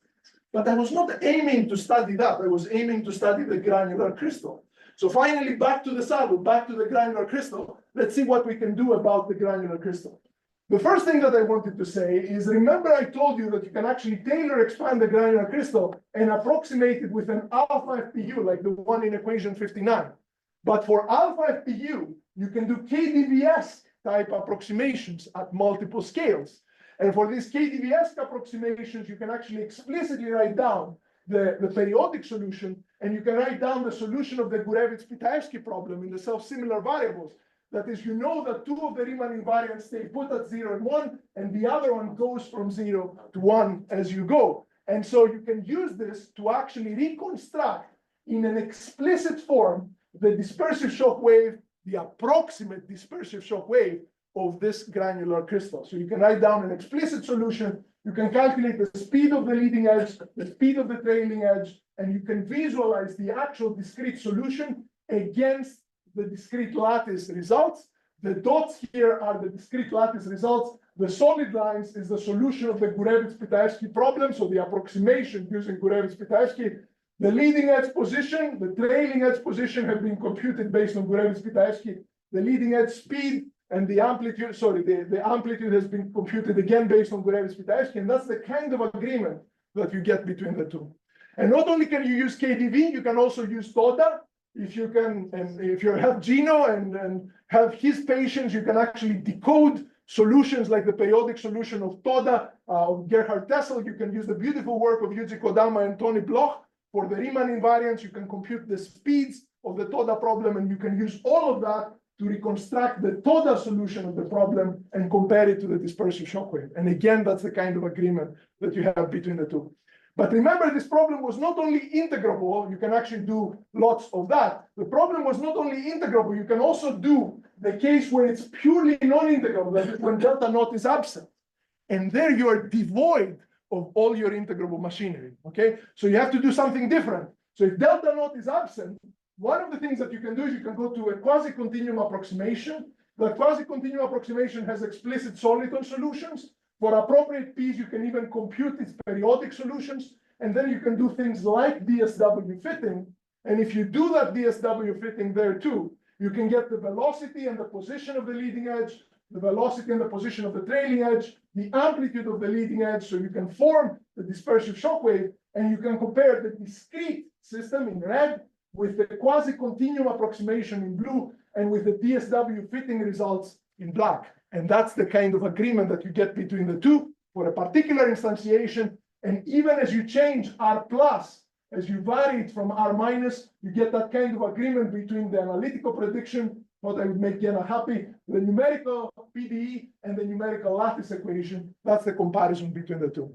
But I was not aiming to study that. I was aiming to study the granular crystal. So finally, back to the saddle, back to the granular crystal. Let's see what we can do about the granular crystal. The first thing that I wanted to say is, remember I told you that you can actually Taylor expand the granular crystal and approximate it with an alpha FPU, like the one in equation 59. But for alpha FPU, you can do KDVS type approximations at multiple scales. And for these KDVS approximations, you can actually explicitly write down the periodic solution, and you can write down the solution of the Gurevich-Pitaevsky problem in the self-similar variables. That is, you know that two of the Riemann invariants stay put at 0 and 1, and the other one goes from 0 to 1 as you go. And so you can use this to actually reconstruct in an explicit form the dispersive shock wave, the approximate dispersive shock wave of this granular crystal. So you can write down an explicit solution, you can calculate the speed of the leading edge, the speed of the trailing edge, and you can visualize the actual discrete solution against the discrete lattice results. The dots here are the discrete lattice results. The solid lines is the solution of the Gurevich-Pitaevsky problem, so the approximation using Gurevich-Pitaevsky. The leading edge position, the trailing edge position have been computed based on Gurevich-Pitaevsky. The leading edge speed and the amplitude, the amplitude has been computed again based on Gurevich-Pitaevsky, and that's the kind of agreement that you get between the two. And not only can you use KDV, you can also use Toda. If you can, and if you have Gino and have his patients, you can actually decode solutions like the periodic solution of Toda, of Gerhard Tessel. You can use the beautiful work of Yuji Kodama and Tony Bloch. For the Riemann invariants, you can compute the speeds of the Toda problem, and you can use all of that to reconstruct the Toda solution of the problem and compare it to the dispersive shock wave. And again, that's the kind of agreement that you have between the two. But remember, this problem was not only integrable, you can actually do lots of that. The problem was not only integrable, you can also do the case where it's purely non-integrable, that is when delta naught is absent. And there you are devoid of all your integrable machinery, okay? So you have to do something different. So if delta naught is absent, one of the things that you can do is you can go to a quasi-continuum approximation. The quasi-continuum approximation has explicit soliton solutions. For appropriate P's, you can even compute its periodic solutions, and then you can do things like DSW fitting. And if you do that DSW fitting there too, you can get the velocity and the position of the leading edge, the velocity and the position of the trailing edge, the amplitude of the leading edge, so you can form the dispersive shock wave, and you can compare the discrete system in red with the quasi-continuum approximation in blue, and with the DSW fitting results in black. And that's the kind of agreement that you get between the two for a particular instantiation. And even as you change R plus, as you vary it from R minus, you get that kind of agreement between the analytical prediction, what I would make Jenna happy, the numerical PDE, and the numerical lattice equation. That's the comparison between the two.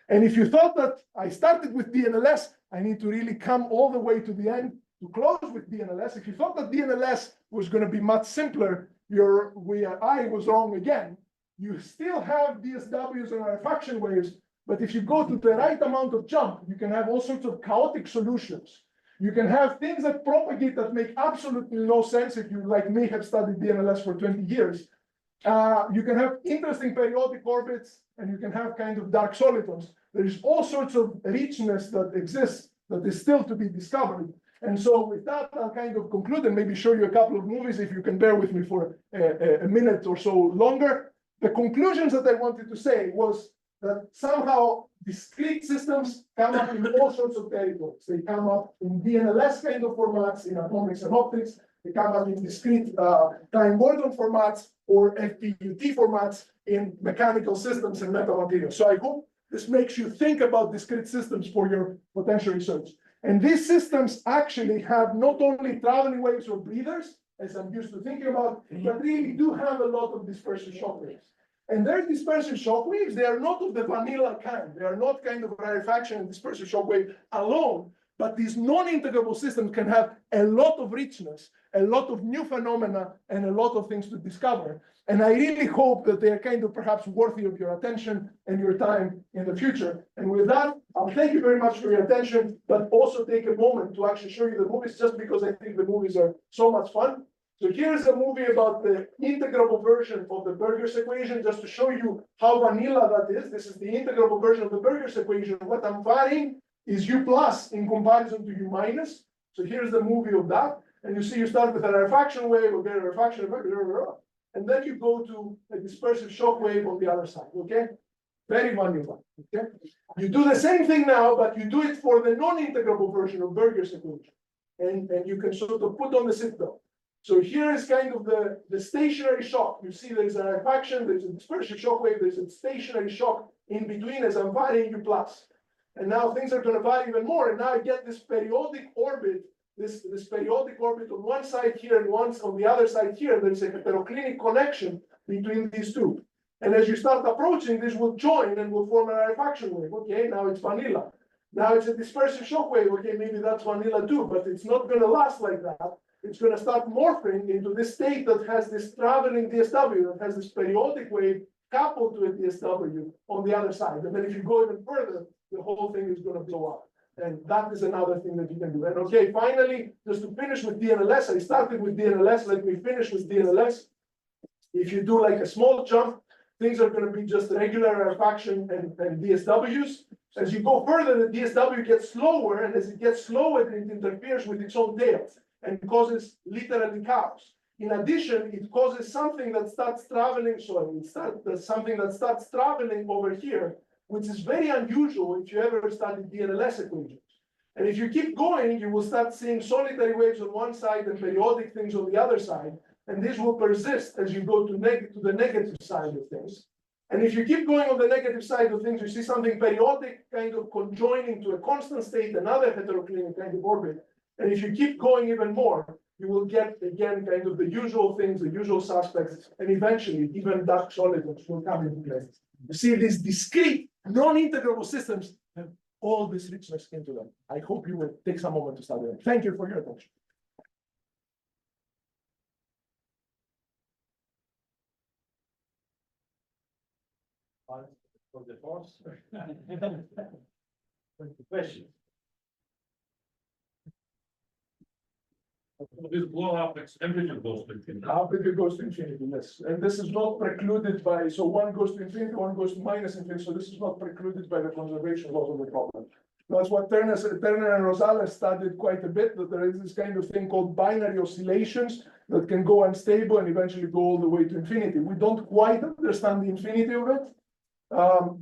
And if you thought that I started with DNLS, I need to really come all the way to the end to close with DNLS. If you thought that DNLS was going to be much simpler, I was wrong again. You still have DSWs and rarefaction waves, but if you go to the right amount of jump, you can have all sorts of chaotic solutions. You can have things that propagate that make absolutely no sense if you, like me, have studied DNLS for 20 years. You can have interesting periodic orbits, and you can have kind of dark solitons. There is all sorts of richness that exists that is still to be discovered. And so with that, I'll kind of conclude and maybe show you a couple of movies if you can bear with me for a minute or so longer. The conclusions that I wanted to say was that somehow discrete systems come up in all sorts of territories. They come up in DNLS kind of formats, in atomics and optics. They come up in discrete time-Gordon formats or FPUT formats in mechanical systems and metamaterials. So I hope this makes you think about discrete systems for your potential research. And these systems actually have not only traveling waves or breathers, as I'm used to thinking about, but really do have a lot of dispersive shock waves. And their dispersive shock waves, they are not of the vanilla kind. They are not kind of rarefaction and dispersive shock wave alone, but these non-integrable systems can have a lot of richness, a lot of new phenomena, and a lot of things to discover. And I really hope that they are kind of perhaps worthy of your attention and your time in the future. And with that, I'll thank you very much for your attention, but also take a moment to actually show you the movies, just because I think the movies are so much fun. So here's a movie about the integrable version of the Burgers equation, just to show you how vanilla that is. This is the integrable version of the Burgers equation. What I'm varying is U plus in comparison to U minus. So here's the movie of that. And you see you start with a rarefaction wave, or get a rarefaction wave, and then you go to a dispersive shock wave on the other side, okay? Very vanilla, okay? You do the same thing now, but you do it for the non-integrable version of Burgers equation. And you can sort of put on the seatbelt. So here is kind of the stationary shock. You see there's a rarefaction, there's a dispersive shock wave, there's a stationary shock in between as I'm varying U plus. And now things are going to vary even more. And now I get this periodic orbit, this periodic orbit on one side here and once on the other side here. There's a heteroclinic connection between these two. And as you start approaching, this will join and will form a rarefaction wave. Okay, now it's vanilla. Now it's a dispersive shock wave. Okay, maybe that's vanilla too, but it's not going to last like that. It's going to start morphing into this state that has this traveling DSW, that has this periodic wave coupled to a DSW on the other side. And then if you go even further, the whole thing is going to blow up. And that is another thing that you can do. And okay, finally, just to finish with DNLS, I started with DNLS, let me finish with DNLS. If you do like a small jump, things are going to be just regular rarefaction and DSWs. As you go further, the DSW gets slower, and as it gets slower, it interferes with its own tail and causes literally chaos. In addition, it causes something that starts traveling, something that starts traveling over here, which is very unusual if you ever studied DNLS equations. And if you keep going, you will start seeing solitary waves on one side and periodic things on the other side. And this will persist as you go to the negative side of things. And if you keep going on the negative side of things, you see something periodic kind of conjoining to a constant state, another heteroclinic kind of orbit. And if you keep going even more, you will get, again, kind of the usual things, the usual suspects, and eventually even dark solids will come into play. You see, these discrete, non-integrable systems have all this richness into them. I hope you will take some moment to study them. Thank you for your attention. For the force. Question. This blow up temperature goes to infinity. Temperature goes to infinity, yes. And this is not precluded by, so one goes to infinity, one goes to minus infinity. So this is not precluded by the conservation laws of the problem. That's what Turner and Rosales studied quite a bit, that there is this kind of thing called binary oscillations that can go unstable and eventually go all the way to infinity. We don't quite understand the infinity of it.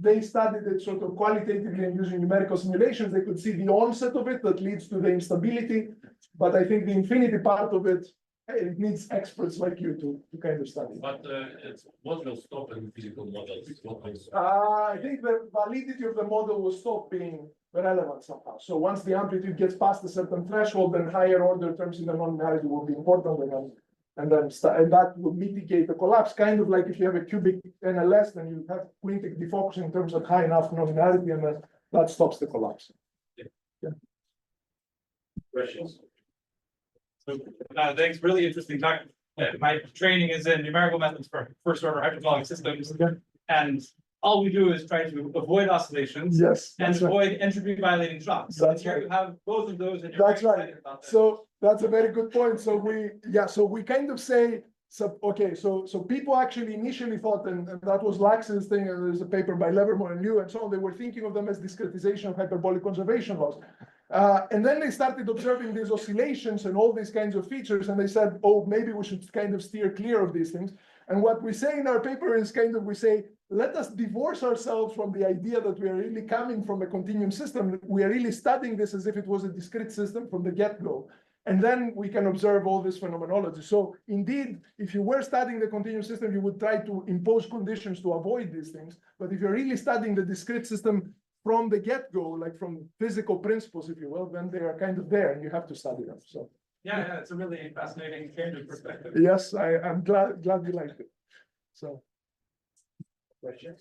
They studied it sort of qualitatively and using numerical simulations. They could see the onset of it that leads to the instability. But I think the infinity part of it, it needs experts like you to kind of study. But what will stop in physical models? I think the validity of the model will stop being relevant somehow. So once the amplitude gets past a certain threshold, then higher order terms in the nonlinearity will be important, and that will mitigate the collapse. Kind of like if you have a cubic NLS, then you have quintic defocusing in terms of high enough nonlinearity, and then that stops the collapse. Yeah. Questions? Thanks, really interesting talk. My training is in numerical methods for first order hyperbolic systems. Okay. And all we do is try to avoid oscillations. Yes. And That's right. avoid entropy violating shocks. That's here right. you have both of those, and you're That's very right. excited about that. So that's a very good point. So we kind of say, so people actually initially thought, and that was Lax's thing, and there's a paper by Levermore and Liu and so on, they were thinking of them as discretization of hyperbolic conservation laws. And then they started observing these oscillations and all these kinds of features, and they said, oh, maybe we should kind of steer clear of these things. And what we say in our paper is kind of, we say, let us divorce ourselves from the idea that we are really coming from a continuum system. We are really studying this as if it was a discrete system from the get-go. And then we can observe all this phenomenology. So indeed, if you were studying the continuum system, you would try to impose conditions to avoid these things. But if you're really studying the discrete system from the get-go, like from physical principles, if you will, then they are kind of there and you have to study them. So Yeah, it's a really fascinating change of perspective. yes, I'm glad you liked it. So Questions?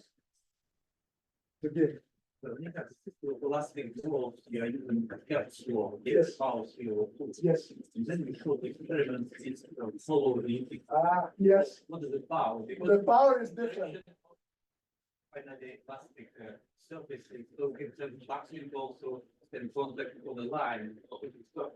again, The last thing, you are using caps law, Yes. house law. yes, And then you show the experiment is follow the. yes, What is the power? the power is different. Finally, plastic surface is located in maximum also in contact with the line.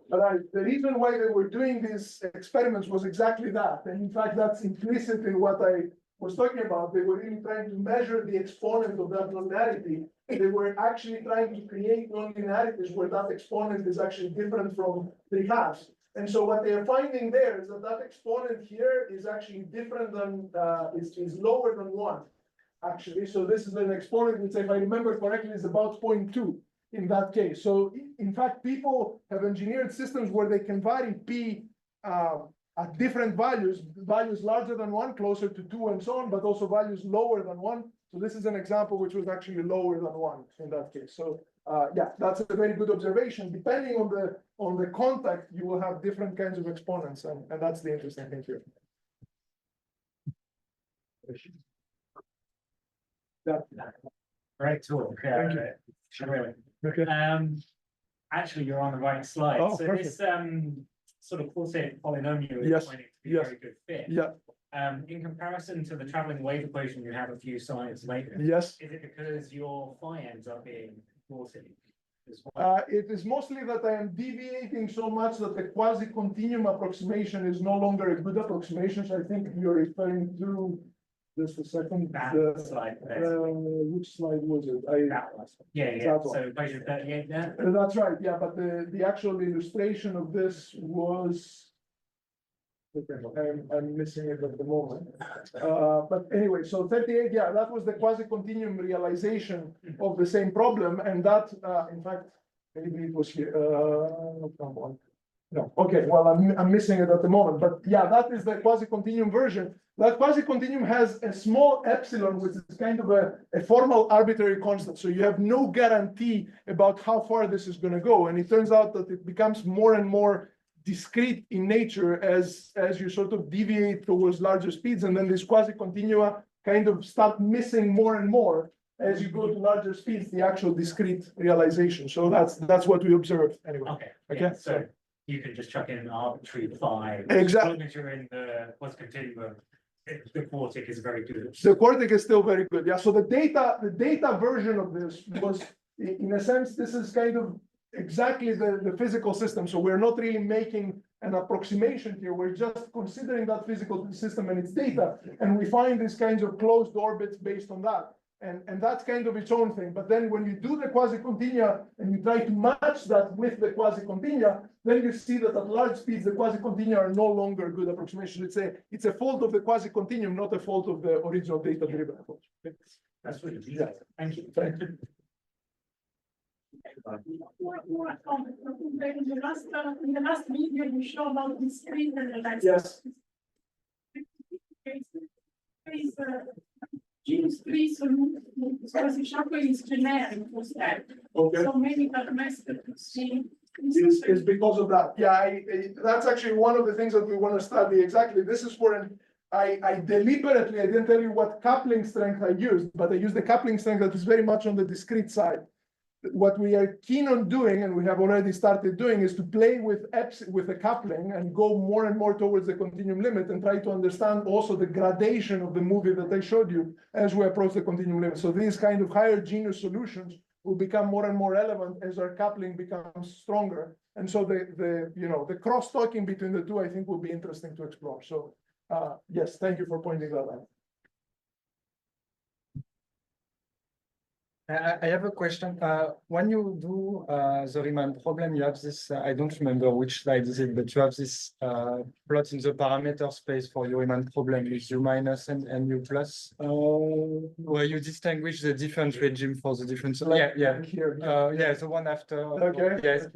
Right. The reason why they were doing these experiments was exactly that. And in fact, that's implicit in what I was talking about. They were really trying to measure the exponent of that nonlinearity. They were actually trying to create nonlinearities where that exponent is actually different from 3/2. And so what they are finding there is that that exponent here is actually different than, is lower than 1, actually. So this is an exponent which, if I remember correctly, is about 0.2. In that case. So in fact, people have engineered systems where they can vary P at different values larger than 1, closer to 2 and so on, but also values lower than 1. So this is an example which was actually lower than 1 in that case. So yeah, that's a very good observation. Depending on the contact, you will have different kinds of exponents, and that's the interesting thing here. Yeah. Great talk. Thank you. Really. Okay. Actually, you're on the right slide. Oh, so perfect. this sort of quasi polynomial is Yes, finding to be yes. a very good fit. Yeah. In comparison to the traveling wave equation you have a few slides later, Yes. is it because your phi ends up being 40 as well? It is mostly that I am deviating so much that the quasi-continuum approximation is no longer a good approximation. So I think you're referring to just a second. That slide there. Which slide was it? That one. Yeah, yeah. That one. So equation 38 there. That's right. Yeah, but the actual illustration of this was. Okay, I'm missing it at the moment. But anyway, so 38. Yeah, that was the quasi-continuum realization of the same problem, and that, in fact, maybe it was here. Come on. No, okay, well, I'm missing it at the moment, but yeah, that is the quasi-continuum version. That quasi-continuum has a small epsilon, which is kind of a formal arbitrary constant. So you have no guarantee about how far this is going to go. And it turns out that it becomes more and more discrete in nature as you sort of deviate towards larger speeds. And then these quasi-continua kind of start missing more and more as you go to larger speeds, the actual discrete realization. So that's what we observed anyway. Okay. Okay, Yeah, so you can just chuck in an arbitrary phi. Exactly. As long as you're in the quasi-continuum, the quartic is very good. The quartic is still very good. Yeah. So the data version of this was, in a sense, this is kind of exactly the physical system. So we're not really making an approximation here. We're just considering that physical system and its data, and we find these kinds of closed orbits based on that. And that's kind of its own thing. But then when you do the quasi-continua and you try to match that with the quasi-continua, then you see that at large speeds, the quasi-continua are no longer good approximation. It's a fault of the quasi-continuum, not a fault of the original data-driven approach. That's really easy. Thank you. Thank you. In the last video, you showed about discrete and lattice. Yes. Gene's three solutions, because the shuffle is generic for that. Okay. So maybe that method Is because of that. Yeah, that's actually one of the things that we want to study. Exactly. This is for an. I deliberately, I didn't tell you what coupling strength I used, but I used the coupling strength that is very much on the discrete side. What we are keen on doing, and we have already started doing, is to play with the coupling and go more and more towards the continuum limit and try to understand also the gradation of the movie that I showed you as we approach the continuum limit. So these kind of higher genus solutions will become more and more relevant as our coupling becomes stronger. And so the cross-talking between the two, I think, will be interesting to explore. So yes, thank you for pointing that out. I have a question. When you do the Riemann problem, you have this, I don't remember which slide is it, but you have this plot in the parameter space for your Riemann problem with U minus and U plus, where you distinguish the different regime for the different. Yeah. Here. Yeah, the one after. Okay. Yes.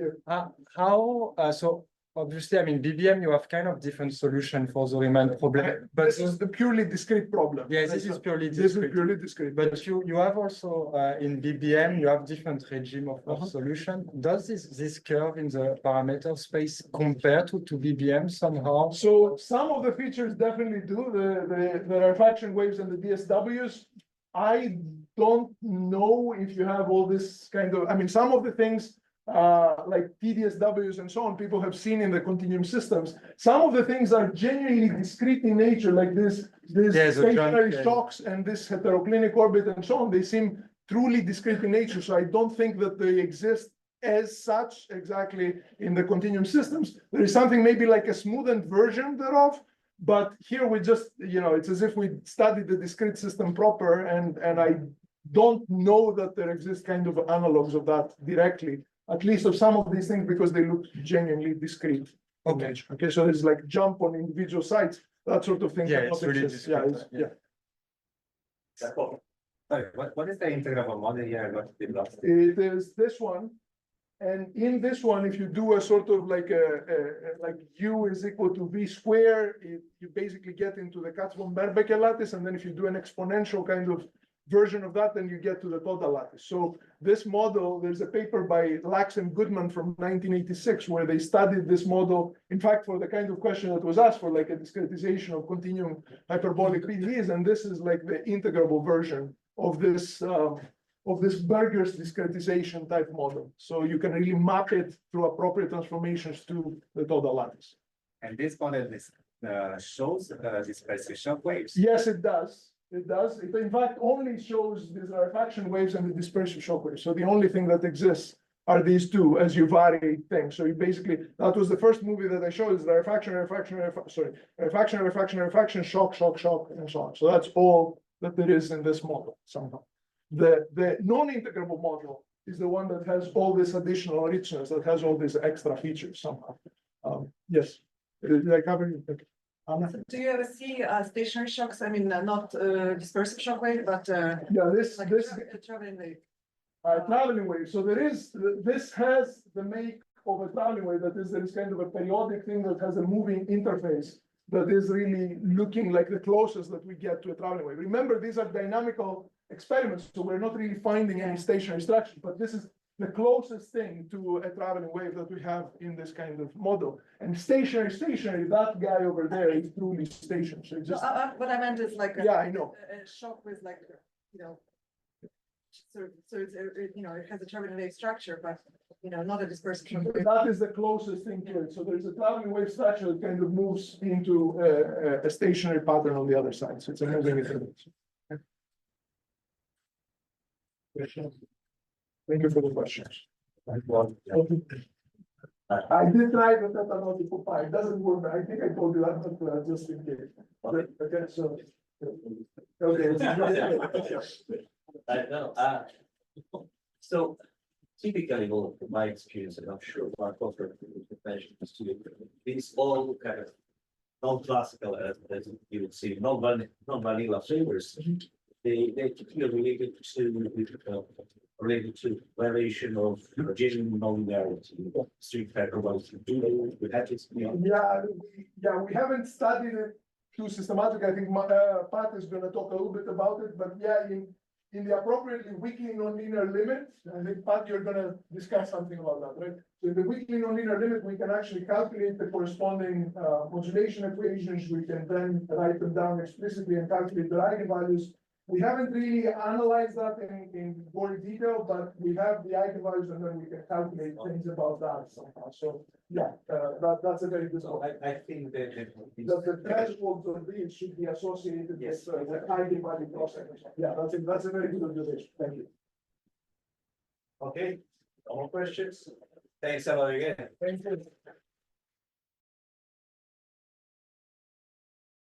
How, so obviously, I mean, BBM, you have kind of different solution for the Riemann problem, but This is the purely discrete problem. yes, this is purely This is discrete. purely discrete. But you have also in BBM, you have different regime of solution. Does this curve in the parameter space compare to BBM somehow? So some of the features definitely do, the rarefaction waves and the DSWs. I don't know if you have all this kind of, I mean, some of the things like PDSWs and so on, people have seen in the continuum systems. Some of the things are genuinely discrete in nature, like this stationary shocks and this heteroclinic orbit and so on. They seem truly discrete in nature. So I don't think that they exist as such exactly in the continuum systems. There is something maybe like a smoothened version thereof, but here we just, it's as if we studied the discrete system proper, and I don't know that there exists kind of analogs of that directly, at least of some of these things, because they look genuinely discrete. Okay. Okay, so there's like jump on individual sites, that sort of thing. Yeah, it's really discrete. Sorry, what is the integrable model here? It is this one. And in this one, if you do a sort of like U is equal to V square, you basically get into the Katz-von-Berbeke lattice. And then if you do an exponential kind of version of that, then you get to the Toda lattice. So this model, there's a paper by Lax and Goodman from 1986, where they studied this model, in fact, for the kind of question that was asked for, like a discretization of continuum hyperbolic PDEs. And this is like the integrable version of this Burgers discretization type model. So you can really map it through appropriate transformations to the Toda lattice. And this model shows dispersive shock waves. Yes, it does. It does. It in fact only shows these rarefaction waves and the dispersive shock waves. So the only thing that exists are these two as you vary things. So you basically, that was the first movie that I showed, is rarefaction, shock, and so on. So that's all that there is in this model somehow. The non-integrable model is the one that has all this additional richness, that has all these extra features somehow. Yes. Did I cover it? Do you ever see stationary shocks? I mean, not dispersive shock wave, but yeah, this traveling wave. Traveling wave. So this has the make of a traveling wave. That is, there is kind of a periodic thing that has a moving interface that is really looking like the closest that we get to a traveling wave. Remember, these are dynamical experiments, so we're not really finding any stationary structure, but this is the closest thing to a traveling wave that we have in this kind of model. And stationary, that guy over there is truly stationary. So just what I meant is like I know. A shock with like, so it's, it has a traveling wave structure, but not a dispersive shock wave. That is the closest thing to it. So there's a traveling wave structure that kind of moves into a stationary pattern on the other side. So it's a moving interface. Thank you for the questions. I did try the phenomenological part. It doesn't work. I think I told you that, but just in case. Okay, so. Okay. I know. So typically, well, from my experience, and I'm sure Mark offered mentioned this to you, these all kind of non-classical, as you would see, non-vanilla flavors. They typically related to variation of genuine nonlinearity, street hyperbolic. We have this. We haven't studied it too systematically. I think Pat is going to talk a little bit about it, but in the appropriately weakly nonlinear limit, I think Pat, you're going to discuss something about that, right? So in the weakly nonlinear limit, we can actually calculate the corresponding modulation equations. We can then write them down explicitly and calculate the eigenvalues. We haven't really analyzed that in more detail, but we have the eigenvalues and then we can calculate things about that somehow. So that's a very good one. I think that The thresholds of these should be associated with eigenvalue process. Yeah, that's a very good observation. Thank you. Okay, no more questions. Thanks a lot again. Thank you.